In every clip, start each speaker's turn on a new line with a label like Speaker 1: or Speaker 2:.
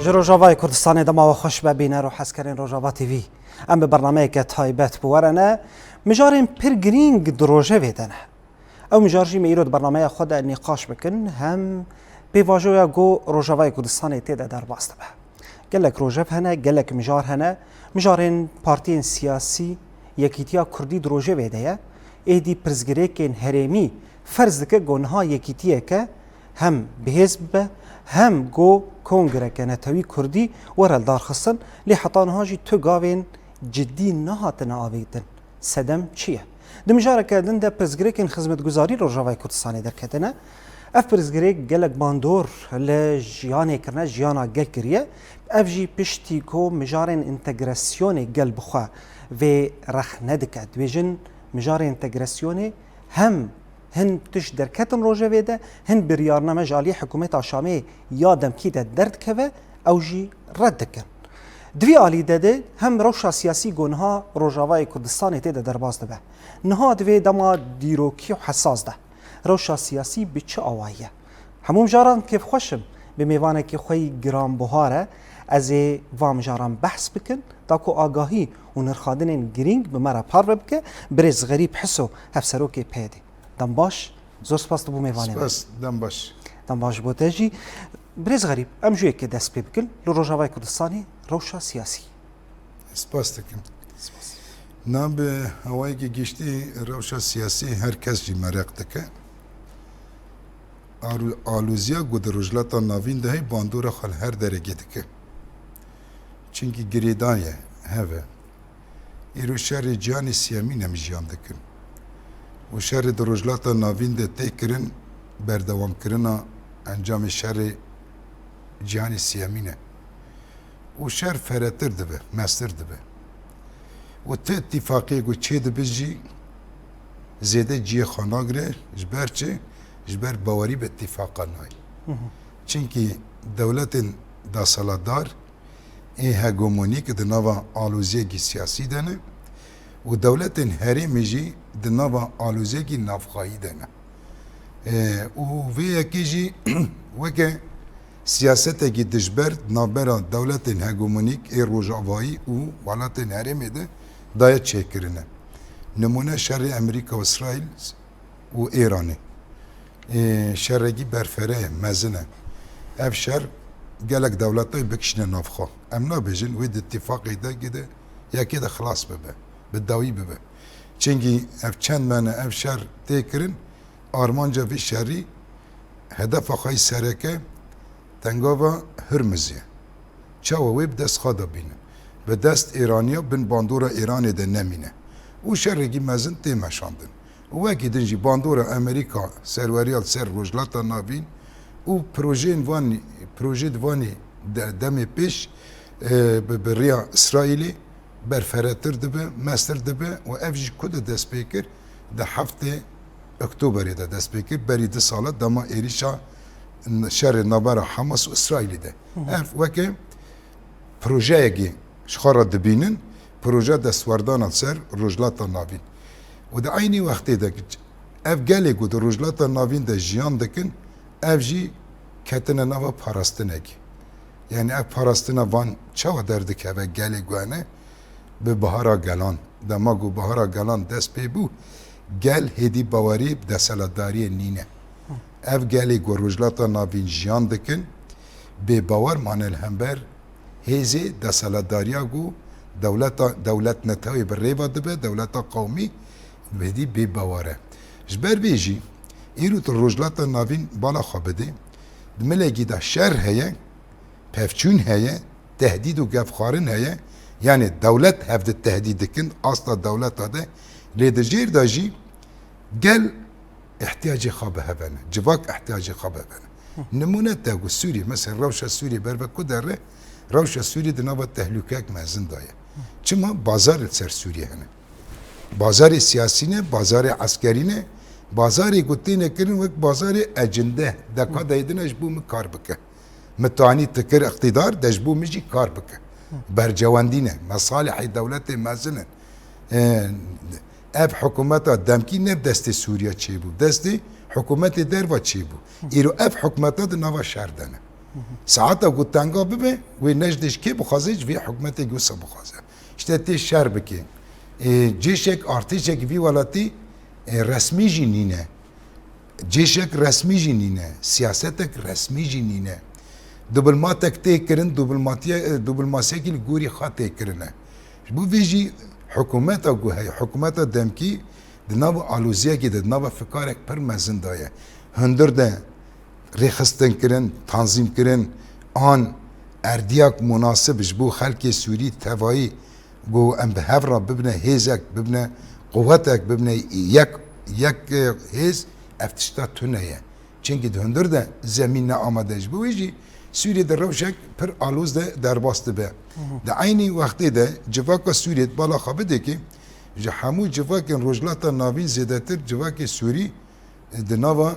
Speaker 1: جروجاوای کردستان دما و خوش ببینه رو حسکرین روجاوا تیوی ام به برنامه که تایبت بورنه مجارین پر گرینگ دروجه ویدنه او مجارجی میرود برنامه خود نقاش بکن هم به واژویا گو روجاوای کردستان تیده در باسته به گلک روجف هنه گلک مجار هنه مجارین پارتین سیاسی یکیتیا کردی دروجه ویده ایدی پرزگریکین هرمی فرض که گونها یکیتیه که هم به حزب هم گو کنگره که نتوی کردی ورل دار خستن لی حطانها جی تو گاوین جدی نهاتن آویدن سدم چیه؟ دمجاره کردن ده پرزگریکین خدمت گزاری روجاوای کردستانی در کتنه اف پرزگریک گلک باندور لجیانه کرنه جیانا گل کریه اف جی پشتی کو مجارن انتگراسیون گل بخوا و رخ ندکد ویژن مجار انتگراسیون هم هن تش درکتن روجه ویده هن بریارنامه جالی حکومت آشامی یادم کی ده درد که او جی رد کن دوی آلی داده هم روشا سیاسی گونها روجاوای کردستان تیده در باز ده نها دوی دما دیروکی و حساس ده روشا سیاسی به چه آوایه همون جاران کیف خوشم به میوانه که خوی گرام بهاره از وام جاران بحث بکن تا که آگاهی و نرخادن گرینگ به مرا پار بکه برز غریب حسو هفسرو که پیده دم باش زور سپاس تو بو میوانه
Speaker 2: سپاس
Speaker 1: دم باش بوتجی برز غریب ام جوی که دست پی بکن لو روجاوای کردستانی روشا سیاسی
Speaker 2: سپاس دکم نام به هوایی که گشتی روشا سیاسی هر کس جی مرق دکه آلوزیا گود روجلاتا ناوین دهی باندور خال هر درگه دکه چونکی گریدانیه هفه ایرو شر جانی سیامی نمیجیان دکن و شر دروجلاتا ناوین ده تی کرن بردوام کرنا انجام شر جانی سیامینه و شر فراتر دبه مستر دبه و ته اتفاقی گو چه دبه جی زیده جی خاناگره جبر چه جبر باوری به اتفاقا نای چونکی دولت دا سالادار این هگمونیک ده نوا آلوزیگی سیاسی دنه و دولت هرمی جی ده نوا آلوزیگی نافخایی دنه و وی اکی جی وکه سیاست اکی دشبر نابرا دولت هگمونیک ای روجاوایی و ولات هرمی ده دایت چه کرنه نمونه شر امریکا و اسرائیل و ایرانه شرگی برفره مزنه اف شر گلک دولتای بکشنه نافخو ام نابجن وید اتفاقی ده گده یکی ده خلاص ببه به داوی ببه چنگی اف چند منه اف شر تکرین آرمانجا وی شری هدف خواهی سرکه تنگاوا هرمزیه چاو ویب دست خواده بینه به دست ایرانیا بین باندورا ایرانی ده نمینه او شرگی مزن تیمشاندن و وکی دنجی باندورا امریکا سروریال سر روجلاتا ناوین او پروژه دوانی دم پیش به ریا اسرائیلی برفراتر دبه مستر دبه و افجی کد دست پیکر ده هفته اکتبری ده دست پیکر بری ده ساله دما ایریشا شر نابرا حماس و اسرائیلی ده اف وکه پروژه اگه شخارا دبینن پروژه دستوردان سر روجلاتا ناوین و ده aynı وقتی ده اف گلی گود روجلاتا ناوین ده جیان دکن اف جی کتنه نوا پاراستنگی یعنی اف پاراستنه وان چاو درده که و گلی گوانه به بهارا گلان دما گو بهارا گلان دست پی بو گل هدی باوری دسالتداری نینه اف گلی گو روجلاتا ناوین جیان دکن به باور مانل همبر هزی دسالتداریا گو دولت نتاوی بر ریوا دبه دولتا قومی بدی به باوره جبر بیجی ایرو تو روجلاتا ناوین بالا خوابده دملگی دا شر هیه پفچون هیه تهدید و گفخارن هیه یعنی دولت هفته تهدید کن اصلا دولت هاده لیده جیر دا جی گل احتیاج خوابه هبنه جواک احتیاج خوابه هبنه نمونه تاگو سوری مثلا روشا سوری بربکو داره روشا سوری دنابا تهلوکک مزن دایه چما بازار سر سوری هنه بازار سیاسی نه بازار عسکری نه بازاری گوتی نکرین وک بازار اجنده دکا دایدن اجبو کار بکه متوانی تکر اقتدار دجبو میجی کار بکه برجواندینه مصالح دولت مازنه اف حکومت دمکی نه دست سوریه چی بود دست حکومت در و چی بود ایرو اف حکومت نوا شردنه ساعتا قد تنگا ببه و نجدش که بخوازه جوی حکومت گوسا بخوازه اشته تی شر بکه جیشک ارتشک وی ولاتی رسمی جی نینه جیشک رسمی جی نینه سیاستک رسمی جی نینه دوبلماتک تی کرن دوبلماسیکی گوری خاطی کرنه بو ویجی حکومت گو هی حکومت دمکی دناب آلوزیه کی دناب فکارک پر مزندایه هندر ده ریخستن کرن تنظیم کرن آن اردیاک مناسبش بو خلق سوری توایی بو ام به هفرا ببنه هیزک ببنه قوتک ببنه یک هیز افتشتا تونه چنگی هندر ده زمین آمادهش بو ویجی سوریه در روشک پر آلوز ده در باسته به در عینی وقتی ده جواکا سوریه بالا خوابه که جه همو جواک روجلاتا ناوین زیده تر جواک سوری ده ناوا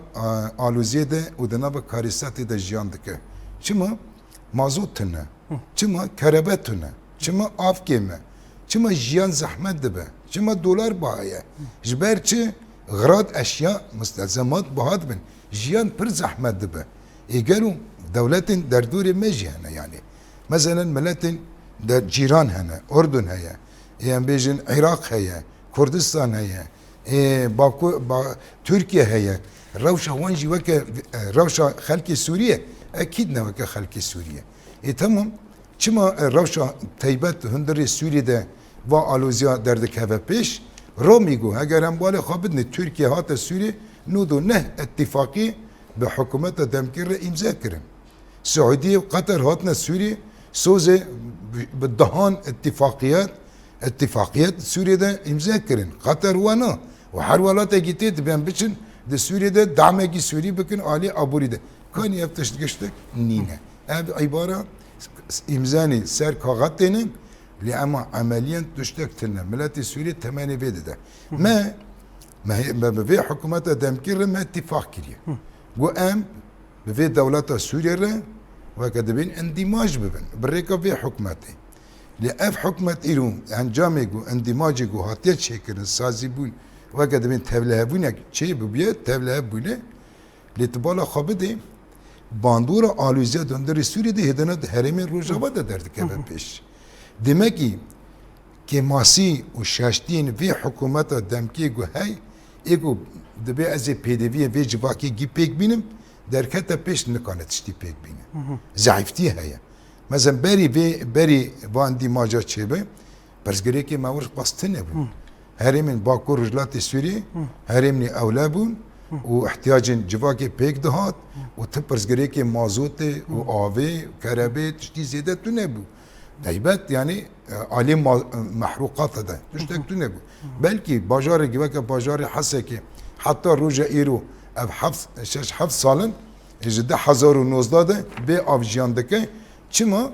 Speaker 2: آلوزیه ده و ده ناوا کاریساتی ده جیان دکه چما مازوت تنه چما کربه تنه چما آف کمه چما جیان زحمت دبه چما دولار باهایه جبر چه غراد اشیا مستلزمات بهاد بن جیان پر زحمت دبه ایگرو دولتين در دور مجي هنا يعني مثلا ملتين در جيران هنا اردن هيا يعني بيجن عراق هيا كردستان هيا تركيا هيا روشة وانجي وكا روشة خلق سوريا اكيد نوكا خلق سوريا تمام چما روشة تيبت هندري سوريا ده و آلوزيا دردك هوا پیش رو میگو اگر هم بالا خوابدني تركيا هات سوريا نودو نه اتفاقي بحكومت دمكر امضاء كرن سعودية وقطر هاتنا سوريا سوزة بالدهان اتفاقيات سوريا ده امضاء كرن قطر وانا وحر ولاتا جيتيت بيان بيشن ده سوريا ده دعمكي سوري بكن علي ابوري ده كان يفتش قشتك نينا هذا عبارة امزاني سر كاغاتين لأما عمليا تشتك تلنا ملاتي سوريا تماني بيد ده ما بفي حكومات دمكر ما اتفاق كريه وقام بفي دولة سوريا ره وكدبين اندماج ببن بريكا في حكمتي لأف حكمت إيرو انجامي جو اندماجي جو هاتيت شكرن سازي بون وكدبين تبلها بونك شيء ببيت تبلها بونه لتبالا خابده باندورا آلوزيا دندر سوريا ده هدنا هرمين روجابا ده درد كبه پیش دمكي كماسي وشاشتين في حكومات دمكي جو هاي ایگو دبی از پیدوی وی جواکی گی پیک بینم در کتا پیش نکانه تشتی پیک بینه ضعیفتی هیا مثلا بری واندی ماجا چه به برزگری که ماورش باسته نبود هرمین باکو رجلات سوری هرمنی اولا بون و احتیاج جواکی پیک دهات و تب برزگری که مازوت و آوه کربه تشتی زیده تو نبود دایبت یعنی عالی محروقات ده تشتک تو نبود بلکه باجار گوک باجار حسه که حتی روز ایرو اف حفظ سالن جده 1019 ده به آفجیان دکه چما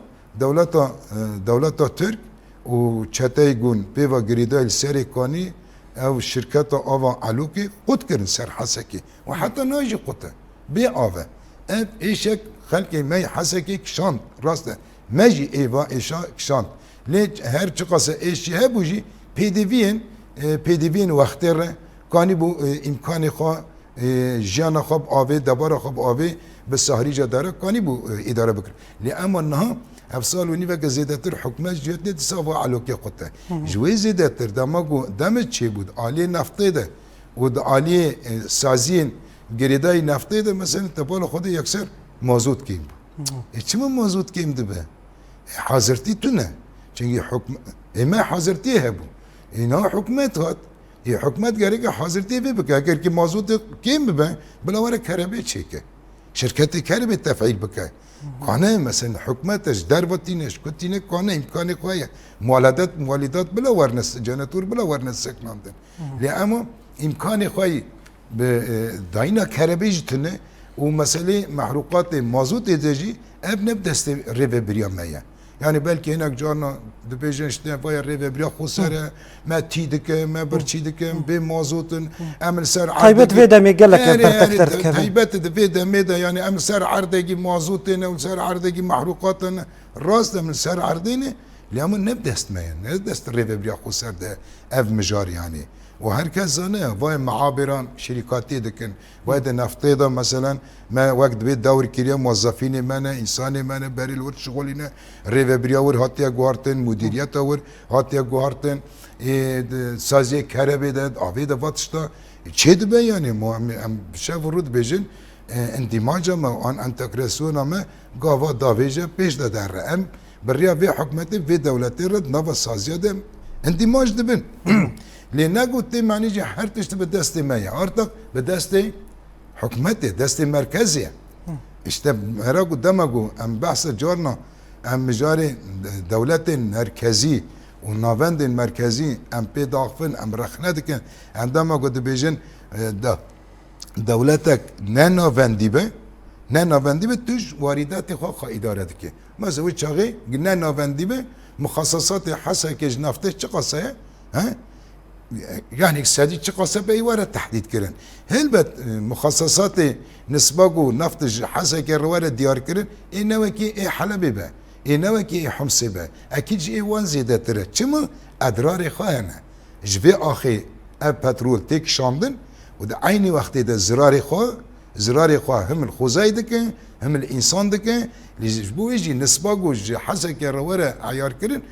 Speaker 2: دولتا ترک و چته گون به و گریدای سری کانی او شرکت آوا علوکی قد کرن سر حسه که و حتی ناجی قطه به آوه اف ایشک خلقی می حسه که کشاند راسته مجی ایوا ایشا کشاند لیج هر چقاسه ایشی هبوجی پیدوین وقتی را کانی بو امکانی خواه جیان خواب آوه دبار خواب آوه به سهری جا داره کانی بو اداره بکر لی اما نها افصال و نیوه که زیده تر حکمت جویت نیت ساوا علوکی قطه جوی زیده تر دماغو دمت چه بود آلی نفته ده و ده آلی سازین گریدای نفته ده مثلا تبال خود یکسر مازود کیم بود چما مازود کیم ده به حاضرتی تو نه چنگی حکم اما حاضرتی هبو اینا حکمت هات یه حکمت گره که حاضرتی ببکه اگر که مازود کیم ببن بلاوره کربه چیکه شرکت کربه تفعیل بکه کانه مثلا حکمتش در وطینش کتینه کانه امکان خواه موالدات بلا ورنس جانتور بلا ورنس سکناندن لی اما امکان خواه به داینا کربه جتنه و مسئله محروقات مازود ادجی اب نب دست ریو بریامه yani belki henek cana dibêjin işte vaya rêve biriya xusere me tî dikim me birçî dikim bê mazotin em li ser
Speaker 1: taybet vê demê gelek bertekter dikeve
Speaker 2: taybet di vê demê de yani em li ser erdekî mazotê ne û ser erdekî mehruqatin rast em li ser erdê ne lê em neb dest me ne dest rêve biriya xuser de ev mijar yani وهركز زانه وای معابران شركاتي دكن وای ده نفطه ده مثلا ما وقت بيت دور كريا موظفين منه انسان منه بري الورد شغلينه ريفبريا ور هاتيا غوارتن مديريت اور هاتيا غوارتن سازي كهرباء ده اوي ده واتشتا چه به يعني ام شاف رود بيجن اندماجه ما ان انتجراسيون ما قاوا دافيجه بيش ده در ام بريا في حكومتي في دولتي رد نوا سازيه ده اندماج دبن لأن قلت معني جي حرتش بدستي مايا أرتق بدستي حكومتي دستي مركزية اشتا هرا قدامكو ام بحث جارنا ام مجاري دولت مركزي ونافند مركزي ام بي داخفن ام رخندكن عندما قد بيجن دولتك نانافندي به نانافندي به توش واردات خا ادارتك مثلا وي چاغي نانافندي به مخصصات حسا كج نفته چه قصه ها يعني اقتصادي قصة بيوارة تحديد كرن هلبت مخصصات نسبقو نفط حسا كروارة ديار كرن إنه كي إيه حلبي با إنه كي إيه حمصي با أكيد جي وان زيادة ترى كما أدرار خواهنا جبي آخي بترول تيك شاندن وده عيني وقت ده زراري خواه هم الخوزاي دكن هم الإنسان دكن اللي جبو يجي نسبقو حسا كروارة عيار كرن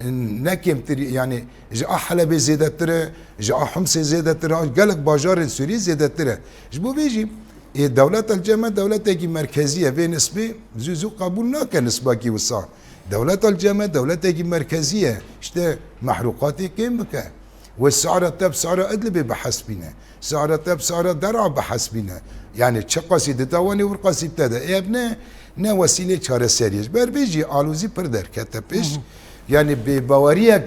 Speaker 2: نكيم تري يعني جاء حلب زيادة ترى جاء حمص زيادة ترى قالك باجار سوري زيادة ترى جبو بيجي دولة الجامعة دولة كي مركزية في نسبة زوزو قبول ناكن نسبة كي وصا دولة الجامعة دولة كي مركزية اشتا محروقاتي كم بكا والسعر تب سعر أدلبي بحسبنا سعر تب سعر درع بحسبنا يعني تشقاسي دتواني ورقاسي ابتدى يا ابنه نا وسيله چاره سریش بر بیجی آلوزی پر در کته پیش یعنی به باوریک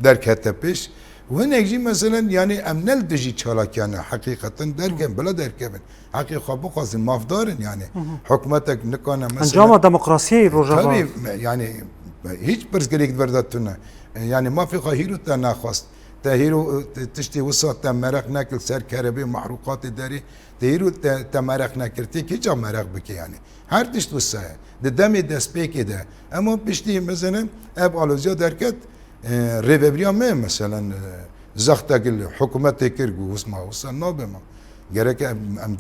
Speaker 2: در کته پیش و نگی مثلا یعنی امنل دجی چالاکیانه حقیقتا درکن بلا درکن حقیقت خب قاضی مافدارن یعنی حکومتک نکانه مثلا
Speaker 1: انجام دموکراسی روجاوا
Speaker 2: يعني هيج برزقليك بردتنا يعني ما في خيرو تناخست تهيرو تشتي وسط تمرق ناكل سر كهرباء محروقات داري تهيرو تمرق ناكرتي كي جا مرق بك يعني هر تشت وسا ده دم دست بك ده اما بشتي مثلا اب الوزيا دركت ريفبريا ما مثلا زختك الحكومه كرغو اسمها وسا نوبما جرك ام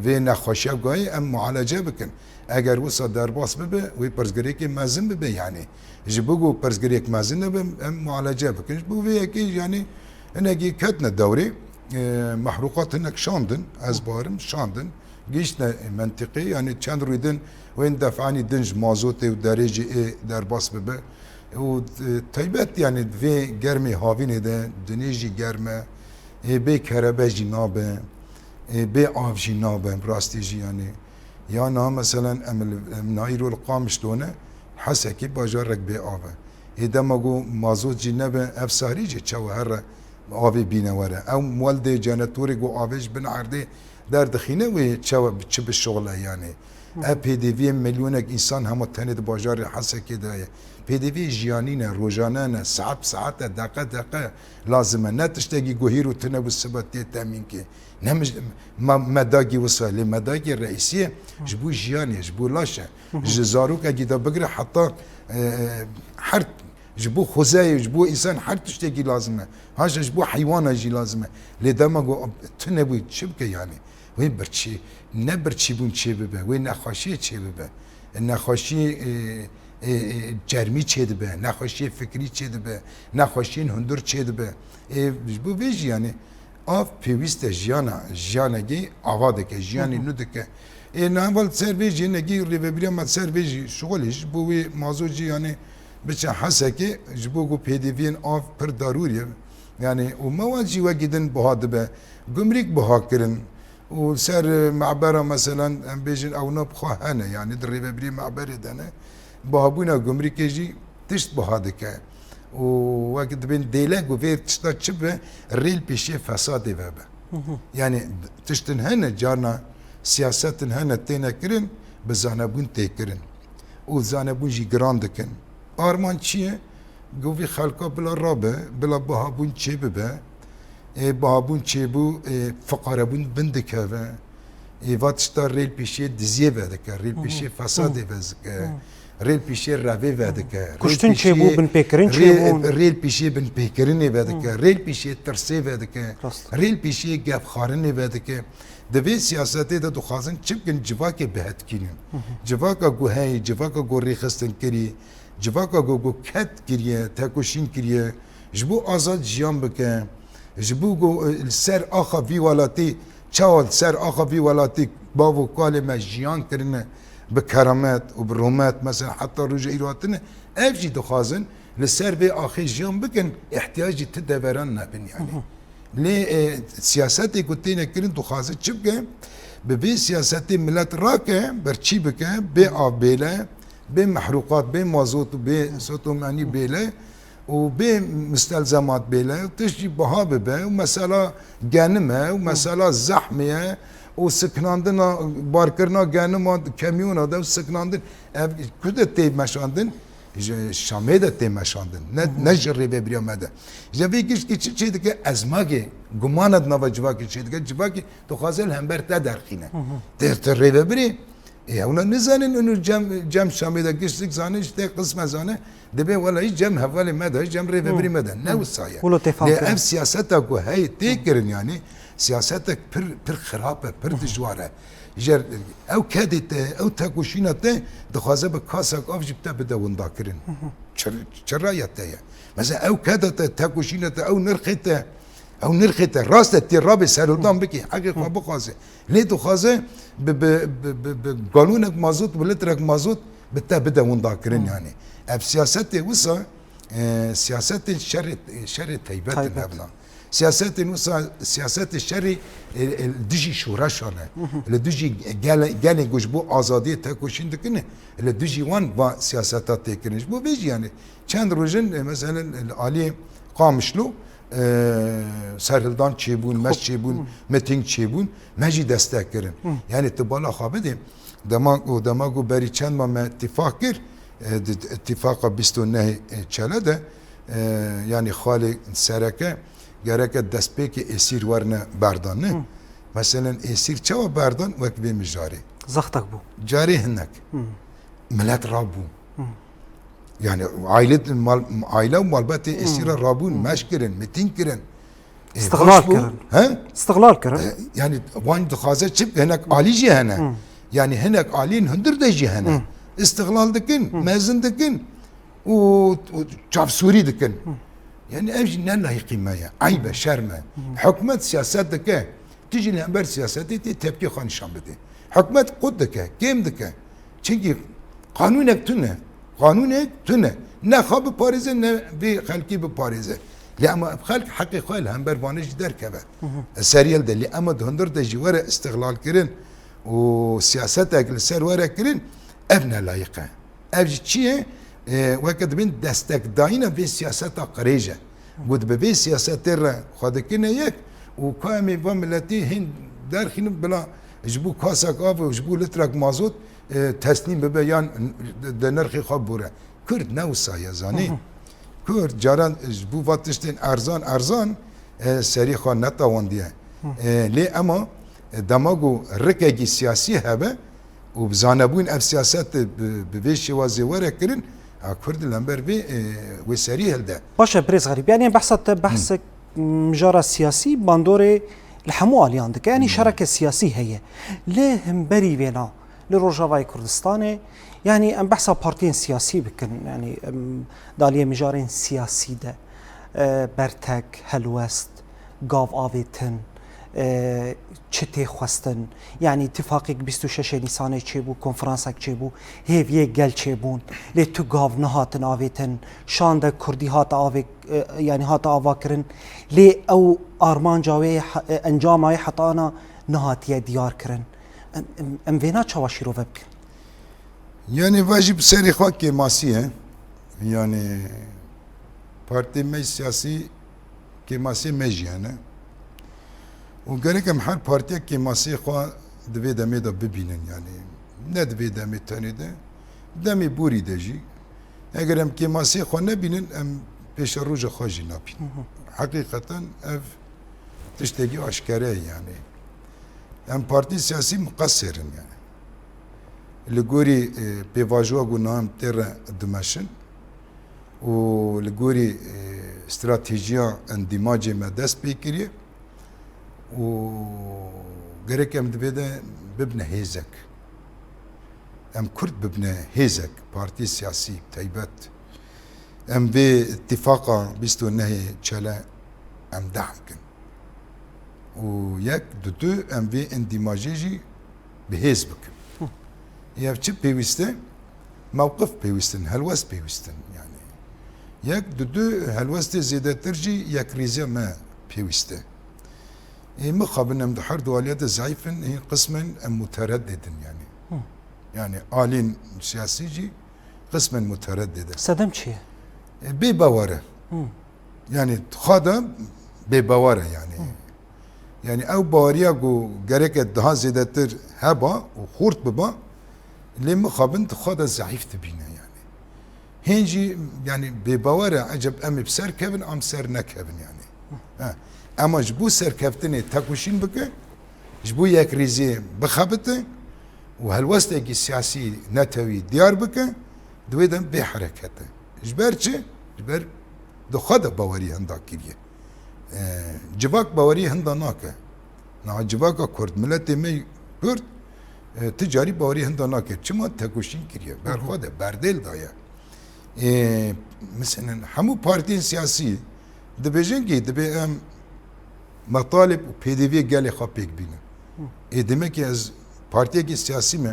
Speaker 2: في نخوشيه جاي ام معالجه بكن اگر وسا درباس ببه وي برزگريك مازن ببه يعني جبوغو برزگريك مازن ببه ام معالجه بكن جبو في كي يعني انكي كتنا الدوري محروقات هناك شاندن ازبارم شاندن جيشنا منطقي يعني چند رويدن وين دفعاني دنج مازوتي ودرجه درباس ببه وطيبت يعني في گرمي هاوين ده دنيجي گرمه بي كهرباء جنابه بي آف جنابه براستي جي يعني يا نا مثلا ام نايرو القامش دونه حسكي باجارك بي آفه اذا ماغو مازوت جنابه افساري جي چو هر آفي بينا ورا او مولد جانتوري جو آفيش بن عرضي در دخينه و چو چه بالشغله يعني پی دی وی میلیونک انسان هم تنید باجار حسکی داره پی دی وی جیانینه روزانه ساعت دقیقه لازمه نه تشتگی گوهیر و تنبو سبتی تامین که نمش مداگی وصله مداگی رئیسیه جبو جیانی جبو لاشه جزاروک اگه دا بگره حتی هر جبو خوزای جبو انسان هر تشتگی لازمه هاش جبو حیوان جی لازمه لیدما گو تنبو چه بکه یعنی وين برشي نبرشي بون شي ببه وين نخاشي شي ببه نخاشي جرمي شي ببه نخاشي فكري شي ببه نخاشي هندور شي ببه بو بيجي يعني اف بيوست جانا جي اوادك جاني نودك ناول سيرفيجي نجي ريبريا ما سيرفيجي شغلش بو مازوجي يعني بچ حسكي جبوغو بي دي فين اف پر ضروري يعني ومواجي وجدن بهادبه گمرك بها كرن وسر معبره مثلا ام بيجن او نبخه هنا يعني دري بري معبره دنا بابونا گمركي جي تشت بهادك ووقت بين ديلاك وفير تشتا تشبه الريل بيشي فساد بابا يعني تشتن هنا جارنا سياستن هنا تينا كرن بزانبون تيكرن وزانبون جي جراندكن ارمان چيه گوفي خلقا بلا رابه بلا بهابون چه ببه بابون چه بو فقاره بون بندکه و واتشتار ریل پیشی دزیه بده که ریل پیشی فساد بزکه ریل پیشی روی ودکه
Speaker 1: کشتن چه بو بن پیکرین چه بو
Speaker 2: ریل پیشی بن پیکرینی ودکه ریل پیشی ترسی ودکه
Speaker 1: راست.
Speaker 2: ریل پیشی گپ خارنی ودکه دوی سیاستی ده دخوازن چبکن جواک بهت کینن جواکا گو هی جواکا گو ریخستن کری جواکا گو کت کریه تکوشین کریه جبو آزاد جیان بکه جبو گو سر آخا وی والاتی چاول سر آخا وی والاتی باو کال ما جیان کرنه بكرامات وبالرومات مثلا حتى رجع إيراتنا أفجي دخازن لسر بي آخي جيان بكن احتياجي تدبرنا بن يعني ليه سياساتي قلتينا كرين دخازن شبكة ببي سياساتي ملات راكة برشي بكا بي آف بيلا بي محروقات بي مازوت بي صوتهم يعني بيلا وبي مستلزمات بيلا وتشجي بها ببا ومسألة جانمة ومسألة زحمة وسكناندنا باركرنا جانما كاميون هذا وسكناندن كده تي مشاندن شامي ده تي مشاندن نجري ببريا ماذا جابي كيش شيء ده ازماجي غمانت نوا جواكي شيء ده جواكي تو خازل همبر تدرخينه تري ببري يا ولا نزانن انه جم شامي ده كيش زانه işte قسم زانه دبي ولا هي جم حوالي ماذا جم ري ببري ماذا نو سايا
Speaker 1: ولو تفاهم
Speaker 2: اف سياستك وهي تكرن يعني سياستك پر خرابه پر دجواره جر او كادت او تاكوشينات دخوازه بكاسك اف جبتا بدا ونداكرن شرايات يا مثلا او كادت تاكوشينات او نرخته راست التراب سرودان بكي حقيقه ما بخازه ليه دخوازه بقانونك مازوت بلترك مازوت بدا ونداكرن يعني اف سياستي وصا سياسات شر تيبات الابناء سياسات نوصا سياسات الشري الدجي شوراشانه الدجي قال جوجبو ازادي تاكوشين دكنه الدجي وان با سياسات تكنج بو بيجي يعني كان روجن مثلا العالي قامشلو سرهلدان چيبون مش چيبون متين چيبون مجي دستكرن يعني تبالا خابده دماغو بري چند ما اتفاق كر اتفاق 29 چلده يعني خالي سركه gerek destpêkê esîr werne berdanê mesela esîr çawa berdan wek vê mijarê
Speaker 1: زختك بو
Speaker 2: carê hinek millet rabû yani aile û malbatê esîra rabûn meş kirin miting kirin
Speaker 1: استغلال كرن استغلال كرن
Speaker 2: yani wan dixwaze çip hinek alî jî hene yani hinek alîn hundir de jî hene istiglal dikin mezin dikin û çavsûrî dikin يعني اجي نلا هي قيمه عيبه شرمه حكمت سياستك تيجي لامبر سياستي تبكي خان شامبدي حكمت قدك كيم دك çünkü قانونك تنه نه خاب باريزه نه بي خلقي بباريزه لما خلق حقي خال همبر وانج در كبه السريال ده اللي اما هندر ده جواره استغلال كرن وسياستك السر ورا كرن ابن لايقه اجي شيء وقت بين دستك داينا في سياسات قريجه قد ببي سياسات ترى خدكنا يك وكامي بملتي هند دارخين بلا جبو كاسك اف وجبو لترك مازوت تسليم ببيان دنرخي خبوره كرد نوسا يا زاني كرد جاران جبو واتشتين ارزان سري خان نتاوان دي لي اما دماغو ركاجي سياسي هبه وبزانبون اف سياسات ببيشي وازي ورا كرن كرد لامبر بي وسري هلدا
Speaker 1: باشا بريز غريب يعني بحثك مجرى سياسي باندوري الحمو عندك يعني شركة سياسية هي ليه مبري بينا لروجافاي كردستاني يعني ام بحثها بارتين سياسي بكن يعني دالية مجارين سياسي ده برتك هلوست قاف آفيتن چته خواستن يعني اتفاقی 26 نیسانه چه بو کنفرانسک چه بو هیویه گل چه بون لی تو گاو نهاتن آویتن شانده کردی هات آوی يعني هات آوا کرن لی او آرمان جاوی انجام های حتانا نهاتیه دیار کرن ام وینا چواشی رو بکن
Speaker 2: يعني واجب سري خاك ماسيه يعني بارتي مي سياسي كماسي مجيانه وقالك محل بارتيا كماسي خوا دبي دمي دا ببينن يعني نه دبي دمي تاني ده دمي بوري دجي اگر ام كماسي خوا نبينن ام پیش روج خواجي نبين حقيقة اف تشتكي اشكره يعني ام بارتي سياسي مقصرن يعني لگوری پیواجوا گناهم تر دمشن و لگوری استراتژیا اندیماج مدست بکریه و گرک ام دبیده ببنه هیزک ام کرد ببنه هیزک پارتی سیاسی تایبت ام به اتفاقا بیستو نه چله ام دعم کن و یک دو ام به اندیماجی جی به هیز بکن یا چه پیوسته موقف پیوستن هلوست پیوستن yani یک دو هلوست زیاده ترجی یک ریزه ما پیوسته مخابن ده هر دواليات ضعيفن هي قسما مترددا يعني آلين سياسيجي قسما مترددا
Speaker 1: سدم چیه؟
Speaker 2: ببواره يعني خادا ببواره يعني او باوريا جو جريك ده زيادتر هبا وخورت ببا اللي مخابن خادا ضعيف تبينا يعني هنجي يعني ببواره عجب ام بسر كevin ام سر نكevin يعني اما جبو سرکفتنی تکوشین بکه جبو یک ریزی بخبته و هالوسته کی سیاسی نتوی دیار بکه دویدن به حرکته جبر چه؟ جبر دو خود باوری هندا کریه جواک باوری هندا ناکه نا جواک کرد ملت می کرد تجاری باوری هندا ناکه چما تکوشین کریه بر خود بردل دایا مثلا همو پارتی سیاسی دبیجن کی دبی ام مطالب و پیدوی گلی خواه پیک بینم demek ki از partiye ki siyasi mi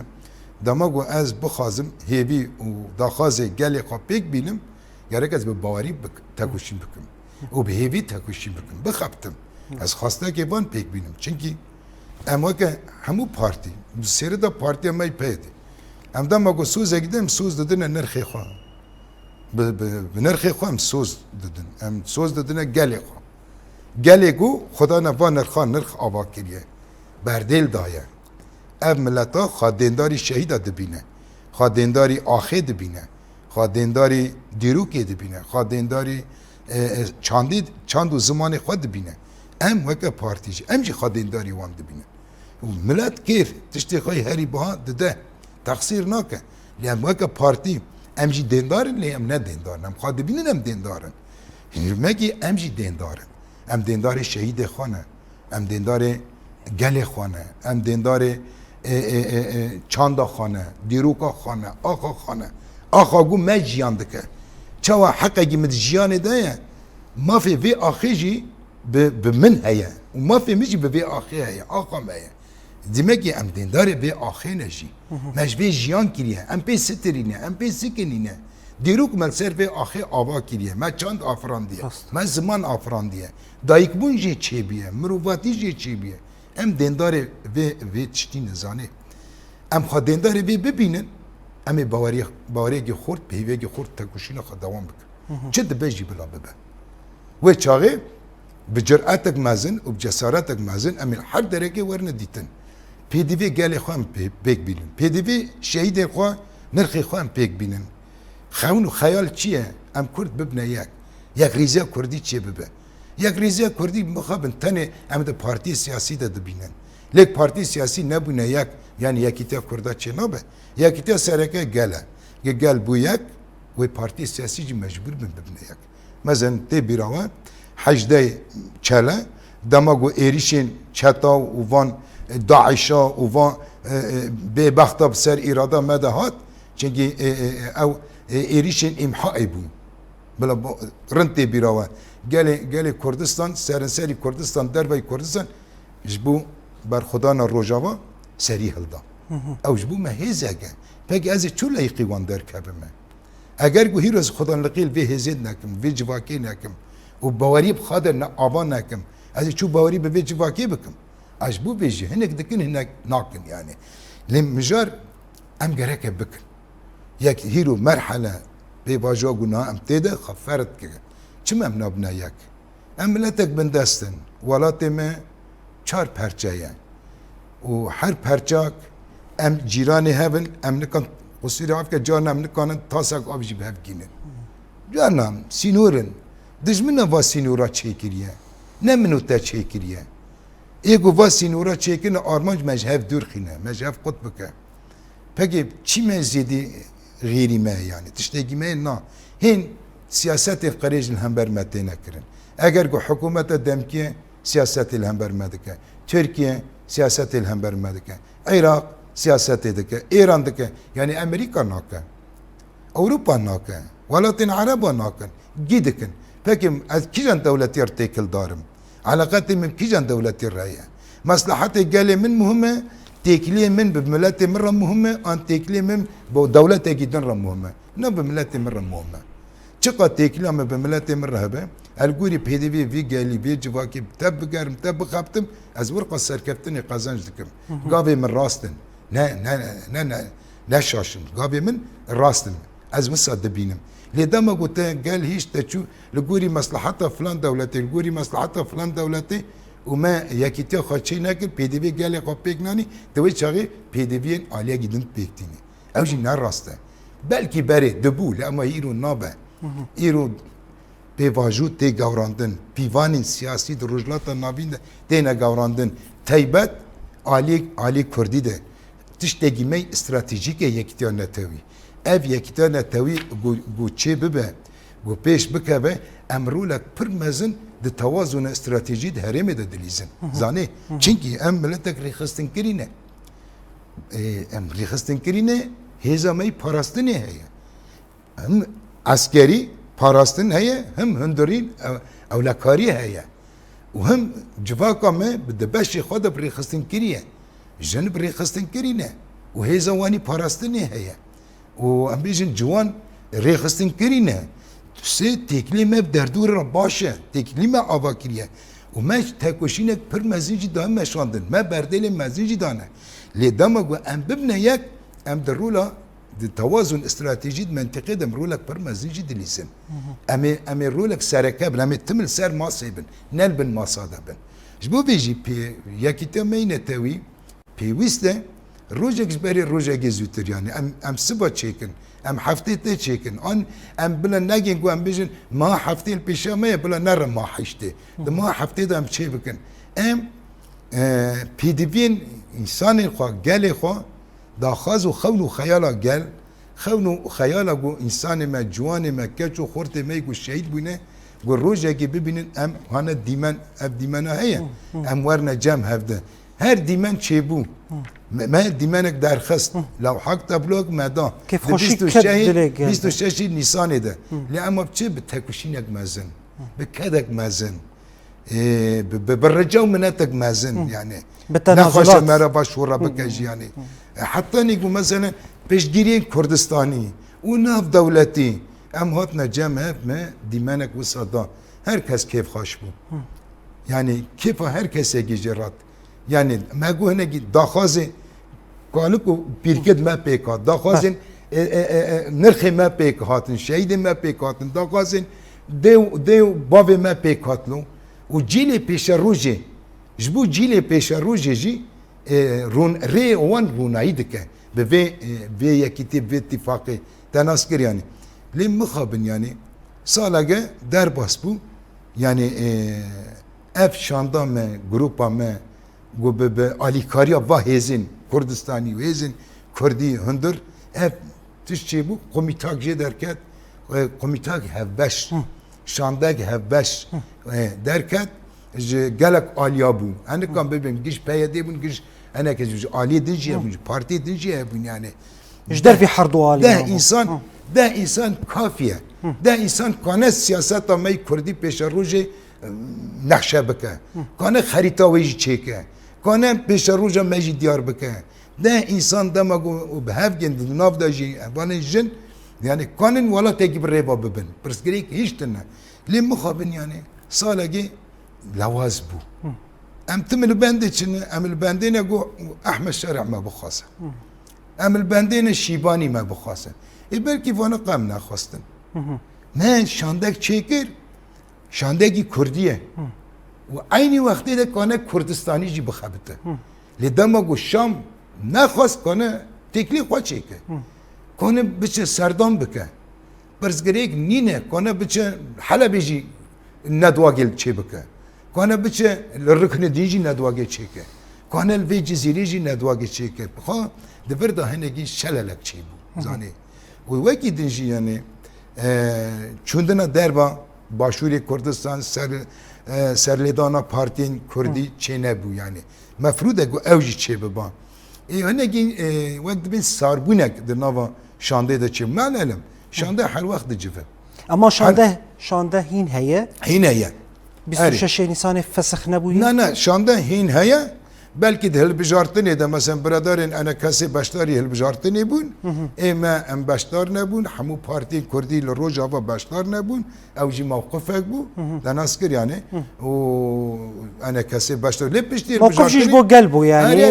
Speaker 2: damago az bixazim hevi u daxaze geli خواه پیک بینم gerek az bir bavari takuşim bikim o bir hevi takuşim bikim bixaptım az xasta ki van پیک بینم çünkü ama ki hamu parti bu seri de partiye may peydi am damago suze gidem suz dedine nerxi خواه بنرخی خوام سوز دادن ام سوز دادن گلی خو گلی گو خدا نوا نرخان نرخ آوا کریه بردل دایه اب ملتا خادنداری شهید دبینه خادنداری آخه دبینه خادنداری دیروکی دبینه خادنداری چاند و زمان خود دبینه ام وکه پارتیج ام جی خادنداری وان دبینه و ملت کیر تشتی خواهی هری بها دده تقصیر ناکه لیم وکه پارتی ام جی دیندارن لی ام نه دیندارن ام خواهد بینن ام دیندارن مگی ام جی دیندارن ام دیندار شهید خانه ام دیندار گل خانه ام دیندار چاندا خانه دیروکا خانه آخا خانه آخا گو ما جیان دکه چوا حقا گی مد جیان ده ما فی وی آخی جی به من هیا و ما فی میجی به وی آخی هیا آخا مایه demek ki em dindar be axene jî mecbê jiyan kiriye em pê sitirîne em pê sikinîne dîrok me ser vê axê ava kiriye me çand afrandiye me ziman afrandiye dayîkbûn jê çêbiye mirovatî jê çêbiye em dindarê vê tiştî nizanê em xwe dindarê vê bibînin em ê baweriyekî xurt peyvekî xurt tekuşîna xwe dewam bikin çi dibe jî bila bibe wê çaxê bi cüretek mezin û bi cesaretek mezin em ê her derekê werne dîtin PDV geli خوام پک بینن PDV شهید خوا نرخی خوام پک بینن خون و خیال چیه ام کرد ببنه یک ریزه کردی چیه ببه یک ریزه کردی مخابن تنه ام ده پارتی سیاسی ده بینن لیک پارتی سیاسی نبونه یک yani یکیتیا کرده چه نبه یکیتیا سرکه گل بو یک و پارتی سیاسی جی مجبور ببنه یک مثلا تی بیراوه حجده چله دماغو ایریشین چتا و وان داعشا و وان به بختا بسر اراده مدهات چنگی او ایریشین امحای بون بلا رنتی بیراوه گلی کردستان سرنسری کردستان دربای کردستان جبو بر خدا روجاوا سری هلدا او جبو مهیزه پک از چو لایقی وان در کبمه اگر گو هیروز خدا لقیل وی هزید نکم وی جواکی نکم و باوری بخادر آبان نکم از چو باوری به وی جواکی بکم اش بو بيجي هناك دكن هناك ناقن يعني لم مجار ام جرك بكن ياك هيرو مرحله بيباجو قلنا ام تيدا خفرت كده كم ام نبنا ياك ام لتك بندستن ولات ما چار پرچه و هر پرچاك ام جيراني هبن ام نكن قصير عفك جان ام نكن تاسك ابجي بهبكين جانم سينورن دجمنا وا سينورا چيكريه نمنو تا چيكريه ایگو واسی نورا چیکن آرمانج مجهف دور خینه مجهف قط بکه Peki çime zedi gayri me yani tişteki me na hin siyaseti qarejin hember metene kirin. Eğer ku hükümete demki siyaseti hember medike. Türkiye siyaseti hember medike. Irak siyaseti dike. İran dike. Yani Amerika nake. Avrupa nake. Velatin Araba nake. Gidikin. Peki az kijan devleti ertekil darım. Alakati min kijan devleti raya. Maslahati geli min muhimme. Tekliye min bimilleti mirra muhimme. An tekliye min bu devlete giden ra muhimme. Ne bimilleti mirra muhimme. Çıka tekliye mi bimilleti mirra habe. Elguri PDV vi geli bir civaki teb gerim teb kaptım. Az vurqa serkeftini kazanç dikim. Gavi min rastın. Ne şaşın. Gavi min rastın. Az mısad binim. Lidama gute gel hiç teçu liguri maslahata falan devleti, liguri maslahata falan devleti وما يكتيا خاتشي ناكل PDV gel kopek nani devi çağı PDV'nin aliye gidin bektini. Evci ne rastı. Belki beri debu ama İru nabe. İru pevajut te gavrandın. Pivanin siyasi rujlata navinde tene gavrandın. Taybet Ali Kurdi de tiştegimey stratejik yektiya netevi. Ev yektiya netevi bu çe bibe. Bu peş bikeve emrulek pırmezin de tavazun strateji de hereme de dilizin. Zane. Çünkü em milletek rixistin kirine. Em rixistin kirine hezamay parastın heye. Hem askeri parastın heye hem hünderin evlakari heye. و هم جواکا me de beşi xwe de rixistin kiriye. Jin rixistin kirine. و hezawani parastın heye. و em bijin ciwan rixistin kirine. Se teklime derdur başe, teklime avakiriye. O meş tekoşinek pır mezinci daha meşandın. Me berdeli mezinci dane. Le damagu em bibne yek em derula de tavazun stratejik mentıqe dem rolak pır mezinci dilisin. Emi rolak serekebin, emi timil ser masibin. Nel bin masada bin. Jbo beji pe yakite meyne tevi pe wiste rojek beri rojek zütür yani em sıba çekin. Em haftete çekin. Em bile negin ku em bijin ma haftel pişamaya bile nere ma işte. De ma haftede em çe bikin. Em PDV'nin insanın xwa gelê xwa da xaz û xewn û xeyala gel. Xewn û xeyala ku insanê me ciwanê me keç û xortê me ku şehîd bûne ku rojekê bibînin em hane dîmen ev dîmena heye. Em werne cem hevde. Her dîmen çêbû. ما دیمنک درخست لو حق تبلوک مدا
Speaker 1: كيف خوشي كد دلك
Speaker 2: 26 نیسان ده لأما بچه بتکوشینک مزن بکدک مزن بالرجاء مناتك مازن يعني نخوش مرة باشورة بكاج يعني حتى نيجو مثلا بيشجيرين كردستاني وناف دولتي ام هاتنا جمع ما ديمانك وصدا هركس كيف خوش بو يعني كيف هركس يجي جرات يعني ما جو هنا داخازي قالكو بيركد ما بيكات داخازين نرخي ما بيك هاتن شهيد ما بيك هاتن داخازين ديو بابي ما بيك هاتلو وجيلي بيش الروجي جبو جيلي بيش الروجي جي رون ري وان رونايدك بفي في كتاب في اتفاقي تناسكر يعني ليه مخابن يعني سالاجا در باسبو يعني اف شاندام جروبا ما گو به آلیکاریا و هزین کردستانی و هزین کردی هندر اف تش چی بو کمیتاک جه درکت کمیتاک هفبش شاندگ هفبش درکت گلک آلیا بو انا کام ببین گیش پیاده بون گیش انا که آلی دنجیه بون پارتی دنجیه بون يعني
Speaker 1: جدر في حرد آلیا
Speaker 2: ده انسان کافیه ده انسان کانه سیاست می کردی پیش روزه نقشه بکه کانه خریطه ویجی چیکه کانه پیش روزه میجی دیار بکه ده انسان دماغو به هفگند ناف داجی وانه جن yani kanun valla tekib reba bibin pırsgerek hiç tane lim mukhabin yani salagi lawaz bu em timil bende çini emil bendine go Ahmet Şer'a ma bukhasa emil bendine Şibani ma bukhasa belki vana qamna khastin men şandek çekir şandeki Kurdiye ve aynı vakti de kane Kurdistani ji bixabite li demago Şam nakhas kane tekli xwa çeke kone biçe serdam bike pırsgerek nine kone biçe Halep'e ji nedwa gel çe bike kone biçe rıkne dici nedwa gel çeke کانال وی جزیره جی ندواگی چی کرد بخوا دبر دا هنگی شلالک چی بود زانی و وکی دنجی یعنی چوندنا دربا باشوری کردستان سرلیدانا پارتین کردی چی نبو یعنی مفروض اگو اوجی چی ببان هنگی وقت بین ساربونک در نوا شانده دا چی من علم شانده هر وقت جفه
Speaker 1: اما شانده هین هیه
Speaker 2: هین هیه
Speaker 1: 26 نیسان فسخ نبویی؟
Speaker 2: نه شانده هین هیه belki de hilbijartını da mesela bradarın ana kası başları hilbijartını bun ama em başlar ne bun hamu parti kurdi ile rojava başlar ne bun evci mevkifek bu da naskır yani o ana kası başlar lep işte
Speaker 1: hilbijartını bu gel bu yani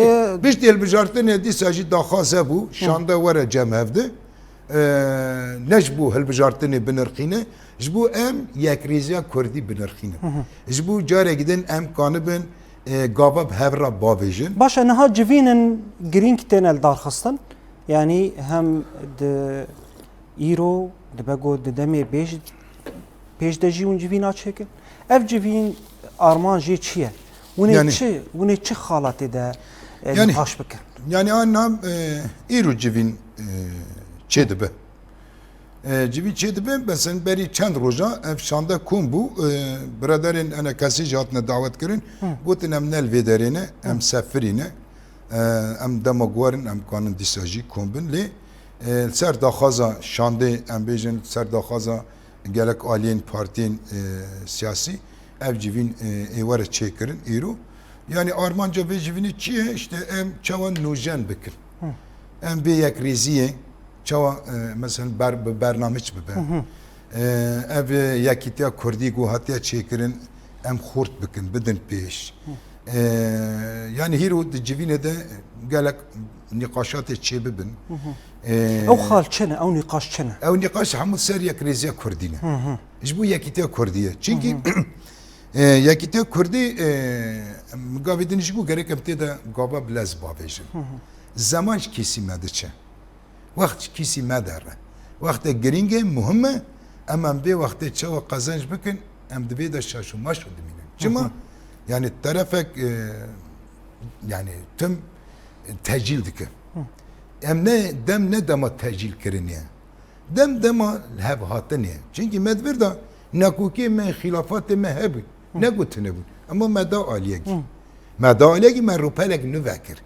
Speaker 2: işte hilbijartını di sadece daha bu şanda var cemevde نجبو هالبجارتني بنرخينه جبو ام يكريزيا كردي بنرخينه جبو جاري جدن ام كانبن قابب هفرا باويجن
Speaker 1: باشا نها جوينن جرينك تنال دار خستن يعني هم د ايرو دبگو د دمي بيج دجي ون جوين اچيكن اف جوين ارمان جي چيه وني چه خالاتي ده
Speaker 2: يعني
Speaker 1: نقاش بكن
Speaker 2: يعني انا ايرو جوين چه دبه جوی چه دبه مثلا بری چند روزا افشانده کن بو برادرین انا کسی جاتنا دعوت کرن گوتن ام نل ویدرینه ام سفرینه ام دماغوارن ام کانن دیساجی کن بن لی سر داخازا شانده ام بیجن سر داخازا گلک آلین پارتین سیاسی ev civin evara çekirin iru. Yani Armanca ve civini çiye işte em çavan nujen bikir. Em bir yak riziye çava mesela bernamij bibe. Ev yakitiya Kurdi guhatiya çekirin em xurt bikin bidin peş. Yani hiru civine de gelek نقاشات چه ببن
Speaker 1: او خال چنه او نقاش چنه
Speaker 2: او نقاش همون سر یک ریزیا کردینه اجبو یکیتیا کردیه چونکی یکیتیا کردی مقابلینش گو گره کمته دا گابا بلز باویجن زمانش کسی مدچه وقت کسی مداره وقت گرینگه مهمه اما به وقت چه و قزنج بکن ام دبی دا شاشو ماشو دمینن چما yani tarafek yani tüm tecil dike. Em ne dem ne dema tecil kiriniye. Dem dema hev hatiniye. Çünkü medver da nakuki me hilafat me heb. Ne gutne bu. Ama meda aliye ki. Meda aliye ki men rupelek nu vekir.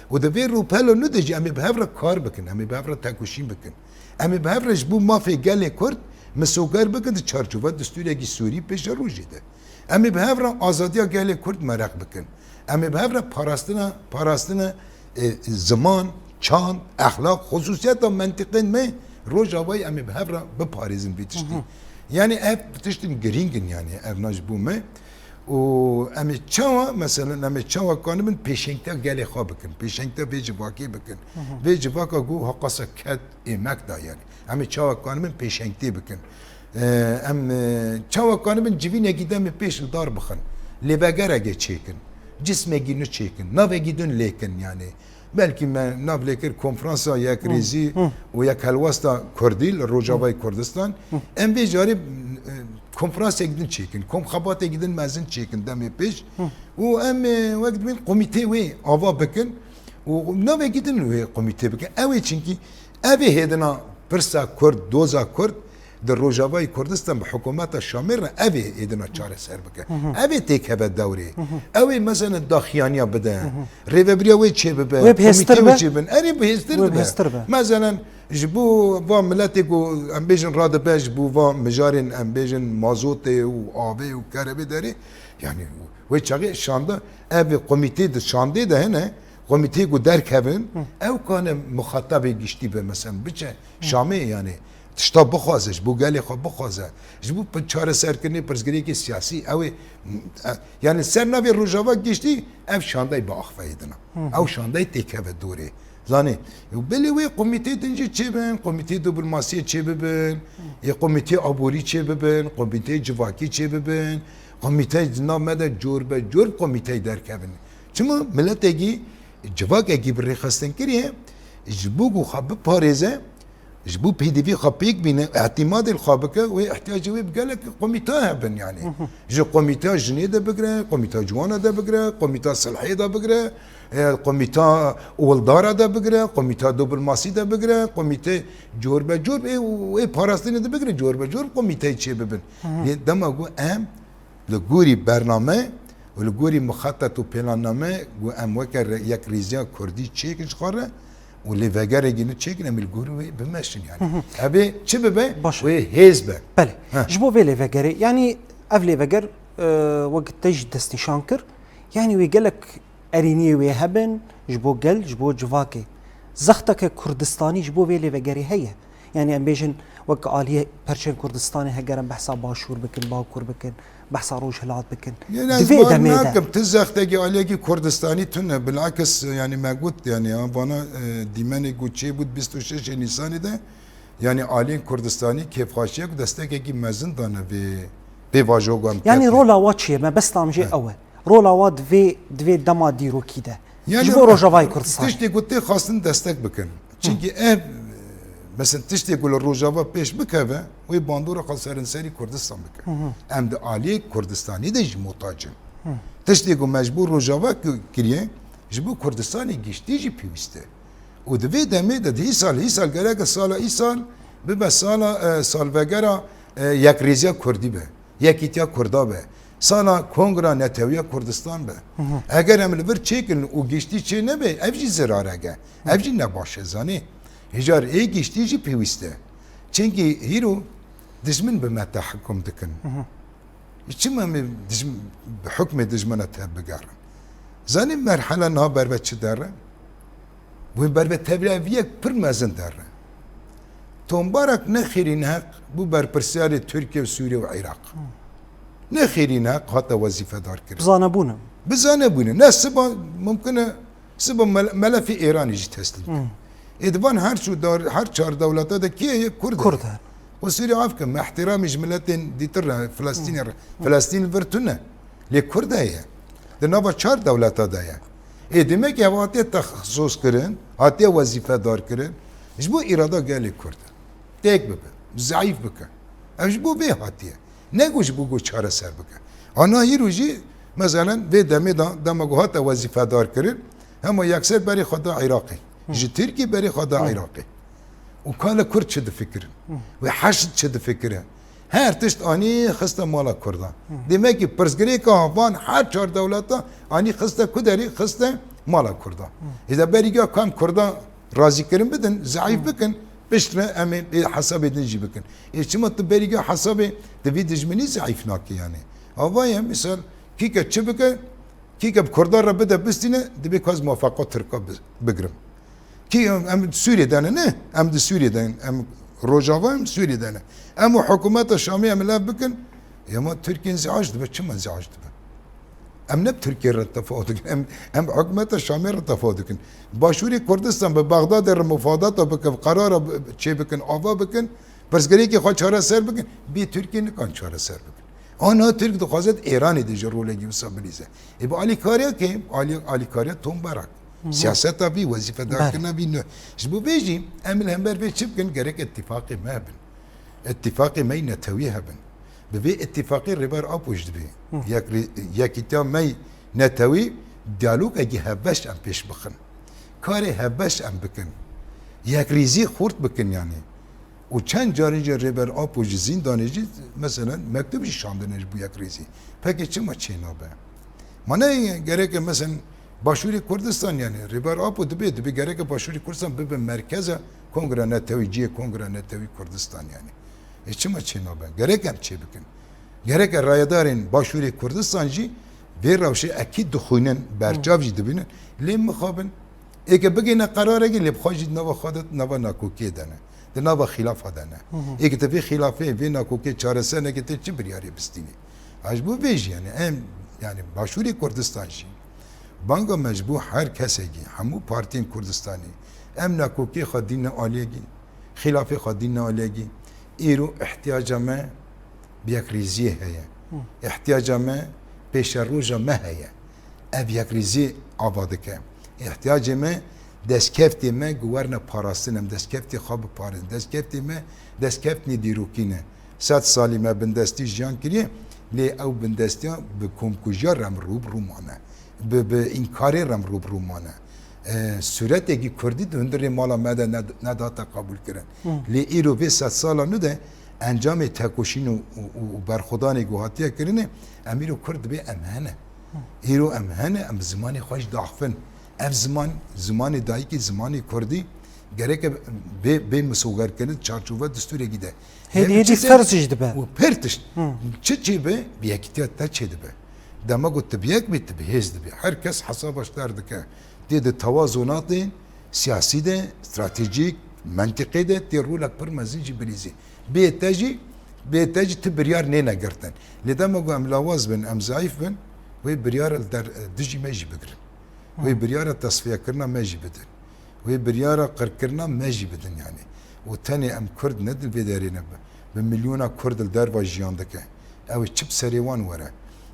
Speaker 2: O da bir rupelo nu deji emi behevra kar bikin. Emi behevra takuşin bikin. Emi behevra bu mafi gele kurd mesugar bikin de çarçuva desturiye ki Suri peşa rujide. Emi behevra azadiya gele kurd merak bikin. Emi behevra parastına zaman, çan, ahlak, hususiyata mentıkın me rojavayı emi behevra beparizin bitişti. Yani ev bitiştin geringin yani evnaj bu me. O emi çava mesela emi çava kanımın peşenkte gele xwa bikin. Peşenkte ve civaki bikin. Ve civaka gu hakasa ket emek da yani. Emi çava kanımın peşenkte bikin. Em çava kanımın civine giden mi peş dar bikin. Lebegere geçekin. Cisme gidin çekin. Nave gidin lekin yani. Belki ben navlekir konferansa yak rizi o yak helvasta Kurdil, Rojavay Kurdistan. Em bir cari konferansa gidin çekin. Komkhabata gidin mezin çekin demi peş. O em vakit bin komite ve ava bakın. O nave gidin ve komite bakın. Evet çünkü evi hedina persa Kurd, doza Kurd. در روجاوای کردستان به حکومت شامل اوی ایدنا چاره سر بکه اوی تک هبه دوری اوی مثلا داخیانیا بده ریوبریا وی چه ببه
Speaker 1: کمیته
Speaker 2: وی چه بن اری بهستر به مثلا جبو و ملتی کو ام بیجن راد باش بو و مجارن ام بیجن مازوت و آبی و کربی داری یعنی وی چاگه شانده اوی کمیته ده شانده ده نه کمیته کو درک هبن او کانه مخاطبی گشتی به مثلا بچه شامی yani تشتا بخوازش بو گلی خو بخوازه جبو چاره سرکنی پرزگری کی سیاسی او yani ser navi rojava geçti ev şanday ba axfayedina ev şanday tekeve dore zani beli ve komite dinci çeben komite diplomasi çebeben komite abori çebeben komite civaki çebeben komite namede jor komite derkevin çima milletegi civak egi bir xasten kiriye jbu xab pareze جبو بي دي في خبيك بين اعتماد الخابك واحتياج وي بقالك قوميتا هبن يعني جو قوميتا جنيده بقرا قوميتا جوانا ده بقرا قوميتا صلحيه ده بقرا قوميتا ولدارا ده بقرا قوميتا دوبلماسي ده بقرا قوميتا جور بجور اي باراستين ده بقرا جور بجور قوميتا تشي ببن دما جو ام لغوري برنامه ولغوري مخطط وبلاننامه جو ام وكر يك ريزيا كردي تشيك خاره واللي فاجر جينا تشيك نعمل جوري بمشن يعني ابي تشبه وهيزبه
Speaker 1: بله جبو فيلي فاجري يعني افلي فاجر وقت تج دستي شانكر يعني ويقلك اريني ويهبن جبو قل جبو جواكي زختك كردستاني جبو فيلي فاجري هي يعني ام بيجن وك آلية برشن كردستاني هجرن بحسا باشور بكن باكور بكن بحسا روج هلات بكن
Speaker 2: يعني أزبار تزختك آلية كردستاني تنه بالعكس يعني ما قلت يعني أنا ديماني قلت شيء بود 26 نيسان ده يعني آلية كردستاني كيف خاشيك دستك كي مزن دانه في واجوغان
Speaker 1: يعني رولا واتشي ما بس تامجي أول رولا وات في دوي دما ديرو كده
Speaker 2: يعني
Speaker 1: جبو روجافاي كردستان
Speaker 2: تشتي قلت خاصن دستك بكن çünkü مثلا تشتي يقول الروجافا بيش بكافه وي باندورا قصرن سري كردستان بك ام ده علي كردستاني ده محتاجن تشتي يقول مجبور روجافا كريه جبو كردستاني گشتي جي بيسته و ده دمه ده هي سال گرك سال ببه سال وگرا یک ریزیا کردی به یکیتیا کردا به سالا کنگرا نتویا کردستان به اگر هم لبر چیکن و گشتی چه نبه افجی زراره گه افجی نباشه زانی هجار ای گشتی جی پیوسته چنگی هیرو دجمن به متحکم دکن چما بحکم دجمنه تهب بگارن زانی مرحله نه بربت چه داره و بربت تبلیغ یک پر مزن داره تنبارك نخيرين حق بو برپرسيار تركيا وسوريا وعراق نخيرين حق حتى وظيفه دار كرن بزانبونه ناس سبا ممكن سبا ملف ايران يجي تسليم ادوان هر شو دار هر چهار دولت ده كي كرد وسوريا عفكم مع احترام جملتين ديتر فلسطين فرتونه لكرد هي ده نبا چهار دولت ده هي demek ki havati تخصص كرن هاتي وظيفه دار كرن جبو اراده قال كرد تيك بك ضعيف بك اجبو به هاتيه نگوش بگو چاره سر بك انا يروجي مثلا في دمي دمغوات وظيفه دار كرن هم يكسر بري خدا عراقي جي تركي بري خدا عراقي وكان كرد شد فكر وحشد شد فكر هر تشت اني خسته مالا كردا demek ki پرسگري کا هوان هر چهار دولتا اني خسته كدري خسته مالا كردا اذا بريگا كان كردا راضي كرن بدن ضعيف بكن بشتنا امي حساب نجي بكن ايش ما تبريجا حسابي تبي دجمني ضعيف ناكي يعني هوايا مثال كيكا تشبكه كيكا بكردار بدا بستينه دبي كاز موافقه تركا بقرم كي ام سوريا دانا نه ام سوريا دان ام روجافا ام سوريا دانا ام حكومات الشاميه ام لا بكن يا ما تركي انزعاج دبي كم انزعاج دبي ام نب تركيا رتفاوتك ام حكومات الشاميه رتفاوتك باشوري كردستان ببغداد المفاوضات بك قرار شي بكن اوفا بكن بس گري كي خو چاره سر بكن بي تركيا نكان چاره سر بكن انا ترك دخوازت ايران دي جرولگي وسابليزه ابو علي كاريا كي علي كاريا توم برك سياسه بي وظيفه دار كنا بي جبو بيجي امل همبر بي چبكن گرك اتفاقي ما بن اتفاقي ما نتويها بن ببي اتفاقي ربار ابوش دبي يكيتا مي نتوي ديالوج اجي هبش ام بيش بخن كاري هبش ام بكن يك ريزي خورت بكن يعني وچند جاري ربار ابوش زندانجي مثلا مكتوب شاندنج بو يك ريزي پكي چما چينا به معنی گرك مثلا باشوري كردستان يعني ربار ابو دبي گرك باشوري كردستان به مرکز کنگره نتوي جي کنگره نتوي كردستان يعني چما چينا به گرك هم چي بكن gerek raydarın başvuru Kurdistancı ve ravşe akid dukhunun berçav jidbinin lem mukhabin eke begine karara gelip khajid nava khadat nava nakuki dana de nava khilaf dana eke tabi khilafe ve nakuki çaresine gete çibir yari bistini ajbu bej yani em yani başvuru Kurdistancı banga mecbu her kesegi hamu partin Kurdistani em nakuki khadin aliyegi khilafe khadin aliyegi iru ihtiyacama بيك ريزي هي احتياج ما بيش الروجة ما هي اب يك ريزي عبادك احتياج ما دەستکەفتی me guwerna parastin destkeftê xwe biparin destkeftê me destkeftnê dîrokî ne 100 salî me bindestî jiyan kiriye lê ew bindestiya bi komkujiya rem rûbirû mane bi înkarê rem rûbirû mane suretekî Kurdî di hundirê mala me de nedate qebûl kirin lê îro vê 100 sala nû de encamê tekoşîn û berxwedanê ku hatiye kirinê em îro Kurd dibê em hene îro em hene em bi zimanê xwe jî daxivin ev zimanê dayîkî zimanê Kurdî gereke bê misogerkirin çarçova distûrekî de
Speaker 1: هێدی فەرز jî dibe
Speaker 2: û pir tişt çi çêbe bi yekîtiya te çêdibe dema got tu bi yek bê tu bi hêz dibî her kes hesaba şter dike tê di tewazûnatê siyasî de stratejîk mentiqê de tê rolek pir mezin jî birîzî bê te jî tu biryar nêne girtin lê dema got em lawaz bin em zayıf bin wê biryar dijî me jî bigirin wê biryara tesfiyekirina me jî bidin wê biryara qirkirina me jî bidin yani û tenê em Kurd ne dil vê derê ne bi milyona Kurd li derva jiyan dike ew çi bi serê wan were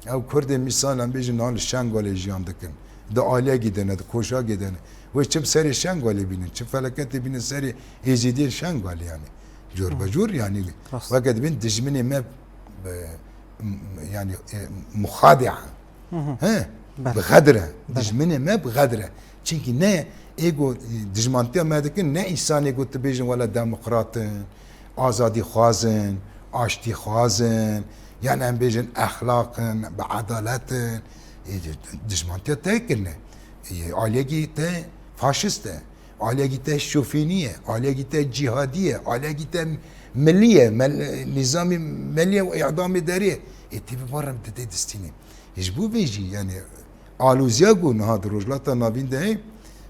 Speaker 2: ew Kurdê mîsal em bêjin nan li Şengalê jiyan dikin di Aliyegî de ne di Koşagê de ne wê çi bi serê Şengalê bînin çi feleketê bînin serê Êzîdiyê Şengalê yani cor be cor yani weke dibin dijminê me yani muxadi'a he bi xedire dijminê me bi xedire çinkî ne ego dijmantiya me dikin ne însanê got tu bêjin wela demokratin azadî xwazin aştî xwazin yani em bêjin exlaqin bi edaletin dijmantiya te kirine aliyekî te faşist e aliyekî te şofînî ye aliyekî te cîhadî ye aliyekî te millî ye nizamî millî û îdamê derê tê bibarin te tê distînê ji bo vê jî yani alûziya ku niha di rojhilata navîn de heye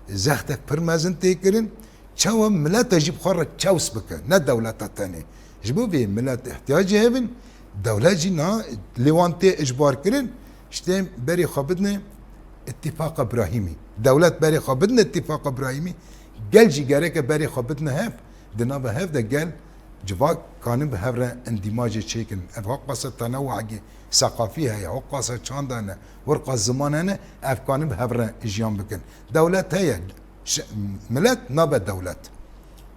Speaker 2: zextek pir mezin tê kirin çawa mileta jî bi xwe re çews bike ne dewleta tenê ji bo vê millet ihtiyacê hevin dewlet jî niha lê wan tê icbar kirin işte berê xwe bidine itîfaqa Ibrahîmî dewlet berê xwe bidine itîfaqa Ibrahîmî gel jî gereke berê xwe bidine hev di nava hev de gel civak kanin bi hev re endîmacê çêkin ev hoqasa tenewucekî seqafî heye hoqasa çanda hene wirqa ziman hene ev kanin bi hev re jiyan bikin dewlet heye millet nabe dewlet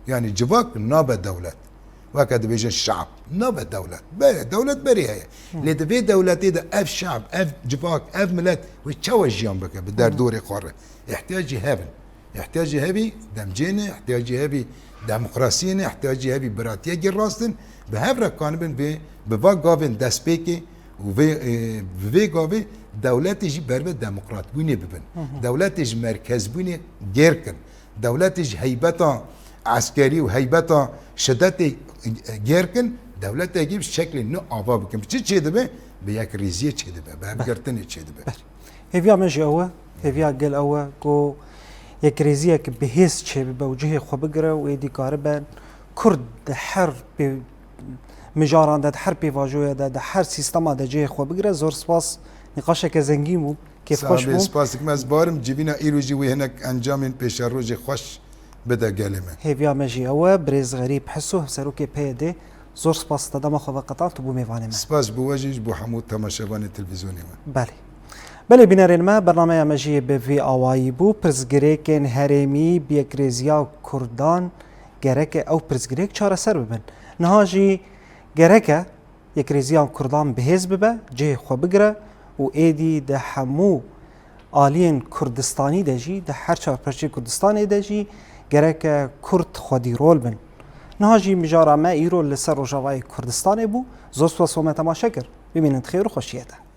Speaker 2: yani civak nabe dewlet weke dibêjin şeab nabe dewlet dewlet berê heye lê di vê dewletê de ev şeab ev civak ev millet wê çawa jiyan bike bi derdorê xwe re ihtiyacî hevin ihtiyacî hevî demcêne ihtiyacî hevî demokrasiyê ne ihtiyacî hevî biratiyekî rastin bi hev re kanibin vê bi va gavên destpêkê û bi vê gavê dewletê jî berve demokratbûnê bibin dewletê ji merkezbûnê gêrkin dewletê ji heybeta askerî û heybeta şiddetê gêrkin dewletekî bi şeklê nû ava bikin çi çê dibe bi yek rêziyê çê dibe bi hevgirtinê çê dibe
Speaker 1: hêviya me jî ew e hêviya gel ew e ku yekrêziyek bi hêz çêbibe û cihê xwe bigire û êdî karibe Kurd di her mijaran de di her pêvajoya de di her sîstema de cihê xwe bigire zor spas nîqaşeke zengîn bû kêfxweş bû
Speaker 2: spas dikim ez barim civîna îro jî wê hinek encamên pêşerojê xweş bide gelê me
Speaker 1: hêviya me jî ew e birêz Xerîb Heso serokê PYD zor spas te dema xwe veqetan tu bû mêvanê me
Speaker 2: spas bû we jî ji bo hemû temaşevanê televîzyonê me
Speaker 1: belê belê bînerên me bernameya me jî bi vê awayî bû pirsgirêkên herêmî bi yekrêziya Kurdan gereke ew pirsgirêk çareser bibin niha jî gereke yekrêziya Kurdan bi hêz bibe cihê xwe bigire û êdî di hemû aliyên Kurdistanî de jî di her çarpêçê Kurdistanê de jî gereke Kurd xwedîrol bin niha jî mijara me îro li ser Rojavayê Kurdistanê bû zor spas me temaşe kir bimînin xêr û xweşiyê de